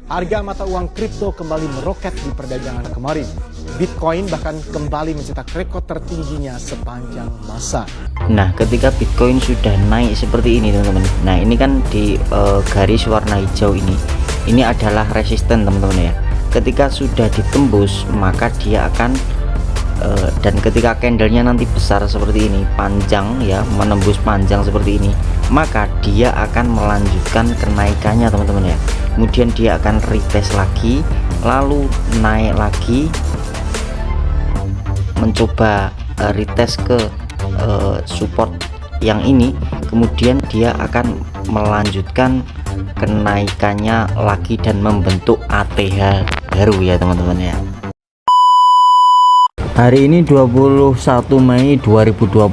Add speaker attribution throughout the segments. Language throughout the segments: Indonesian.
Speaker 1: Harga mata uang kripto kembali meroket di perdagangan kemarin. Bitcoin bahkan kembali mencetak rekor tertingginya sepanjang masa.
Speaker 2: Nah, ketika Bitcoin sudah naik seperti ini teman-teman. Nah, ini kan di garis warna hijau ini adalah resisten teman-teman ya. Ketika sudah ditembus maka dia akan dan ketika candlenya nanti besar seperti ini, panjang ya, menembus panjang seperti ini, maka dia akan melanjutkan kenaikannya teman-teman ya. Kemudian dia akan retest lagi, lalu naik lagi, mencoba retest ke support yang ini, kemudian dia akan melanjutkan kenaikannya lagi dan membentuk ATH baru ya teman-teman ya. Hari ini 21 Mei 2025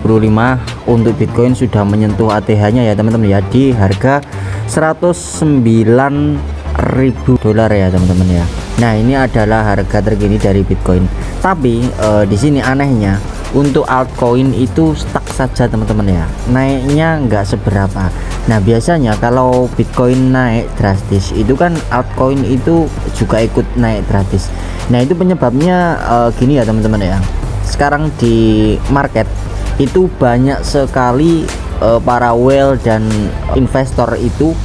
Speaker 2: untuk Bitcoin sudah menyentuh ATH nya ya teman-teman ya, di harga 109.000 dolar ya teman-teman ya. Nah, ini adalah harga terkini dari Bitcoin. Tapi di sini anehnya untuk altcoin itu stuck saja teman-teman ya, naiknya nggak seberapa. Nah, biasanya kalau Bitcoin naik drastis itu kan altcoin itu juga ikut naik drastis. Nah, itu penyebabnya gini ya teman-teman ya. Sekarang di market itu banyak sekali para whale dan investor itu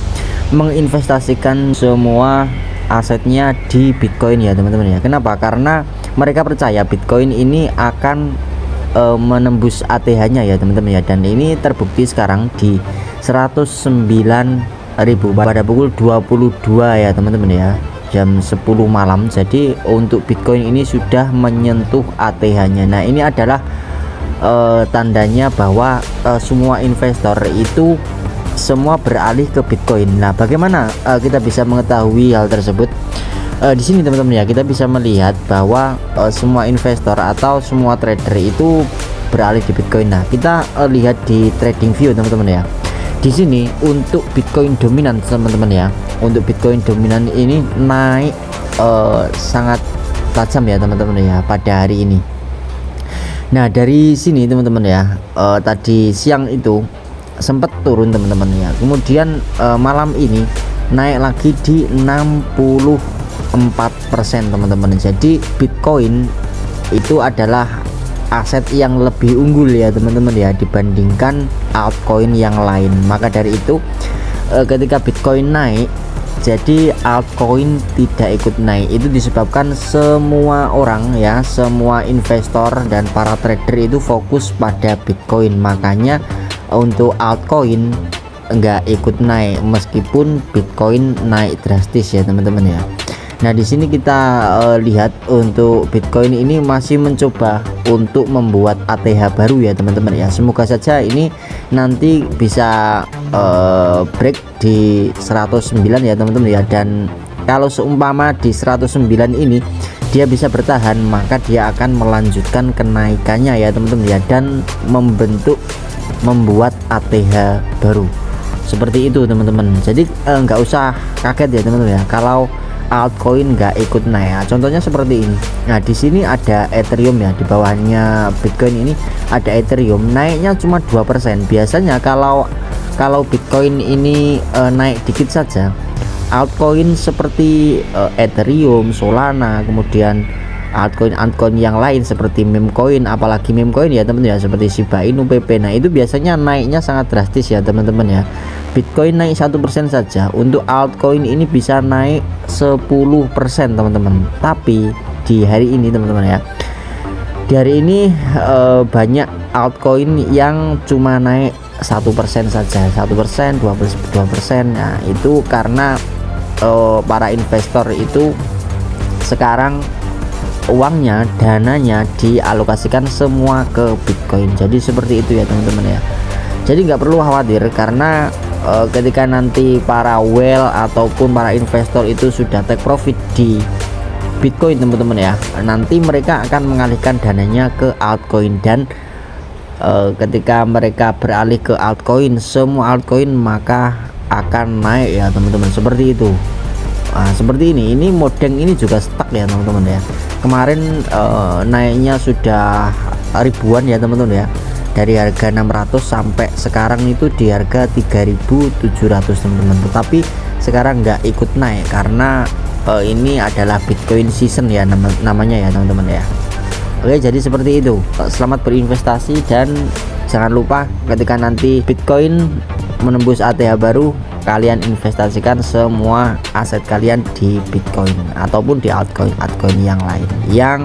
Speaker 2: menginvestasikan semua asetnya di Bitcoin ya teman-teman ya. Kenapa? Karena mereka percaya Bitcoin ini akan menembus ATH-nya ya teman-teman ya, dan ini terbukti sekarang di 109.000 pada pukul 22 ya teman-teman ya, jam 10 malam. Jadi untuk Bitcoin ini sudah menyentuh ATH-nya. Nah, ini adalah tandanya bahwa semua investor itu semua beralih ke Bitcoin. Nah, bagaimana kita bisa mengetahui hal tersebut? Di sini teman-teman ya, kita bisa melihat bahwa semua investor atau semua trader itu beralih di Bitcoin. Nah, kita lihat di trading view teman-teman ya. Di sini untuk Bitcoin dominan teman-teman ya, untuk Bitcoin dominan ini naik sangat tajam ya teman-teman ya pada hari ini. Nah, dari sini teman-teman ya, tadi siang itu sempat turun teman-teman ya, kemudian malam ini naik lagi di 64% teman-teman. Jadi Bitcoin itu adalah aset yang lebih unggul ya teman-teman ya dibandingkan altcoin yang lain. Maka dari itu ketika Bitcoin naik, jadi altcoin tidak ikut naik. Itu disebabkan semua orang ya, semua investor dan para trader itu fokus pada Bitcoin. Makanya untuk altcoin enggak ikut naik meskipun Bitcoin naik drastis ya teman-teman ya. Nah, di sini kita lihat untuk Bitcoin ini masih mencoba untuk membuat ATH baru ya teman-teman ya. Semoga saja ini nanti bisa break di 109 ya teman-teman ya, dan kalau seumpama di 109 ini dia bisa bertahan, maka dia akan melanjutkan kenaikannya ya teman-teman ya, dan membuat ATH baru seperti itu teman-teman. Jadi nggak usah kaget ya teman-teman ya kalau altcoin nggak ikut naik. Nah, contohnya seperti ini. Nah, di sini ada Ethereum ya, di bawahnya Bitcoin ini ada Ethereum, naiknya cuma 2%. Biasanya kalau Bitcoin ini naik dikit saja, altcoin seperti Ethereum, Solana, kemudian altcoin yang lain seperti meme coin, apalagi meme coin ya teman-teman ya, seperti Shiba Inu, PP. Nah, itu biasanya naiknya sangat drastis ya teman-teman ya. Bitcoin naik 1% saja, untuk altcoin ini bisa naik 10% teman-teman. Tapi di hari ini teman-teman ya, di hari ini banyak altcoin yang cuma naik 1% saja, 1%, 2%. Nah, itu karena para investor itu sekarang uangnya, dananya dialokasikan semua ke Bitcoin. Jadi seperti itu ya teman-teman ya. Jadi nggak perlu khawatir, karena ketika nanti para whale ataupun para investor itu sudah take profit di Bitcoin teman-teman ya, nanti mereka akan mengalihkan dananya ke altcoin, dan ketika mereka beralih ke altcoin, semua altcoin maka akan naik ya teman-teman, seperti itu. Nah, seperti ini modeng ini juga stuck ya teman-teman ya. Kemarin naiknya sudah ribuan ya teman-teman ya, dari harga 600 sampai sekarang itu di harga 3.700 teman-teman. Tetapi sekarang nggak ikut naik karena ini adalah Bitcoin season ya namanya ya teman-teman ya. Oke, jadi seperti itu. Selamat berinvestasi dan jangan lupa ketika nanti Bitcoin menembus ATH baru, kalian investasikan semua aset kalian di Bitcoin ataupun di altcoin yang lain yang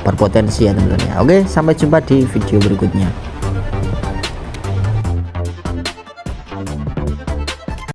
Speaker 2: berpotensi ya teman-teman ya. Oke, sampai jumpa di video berikutnya.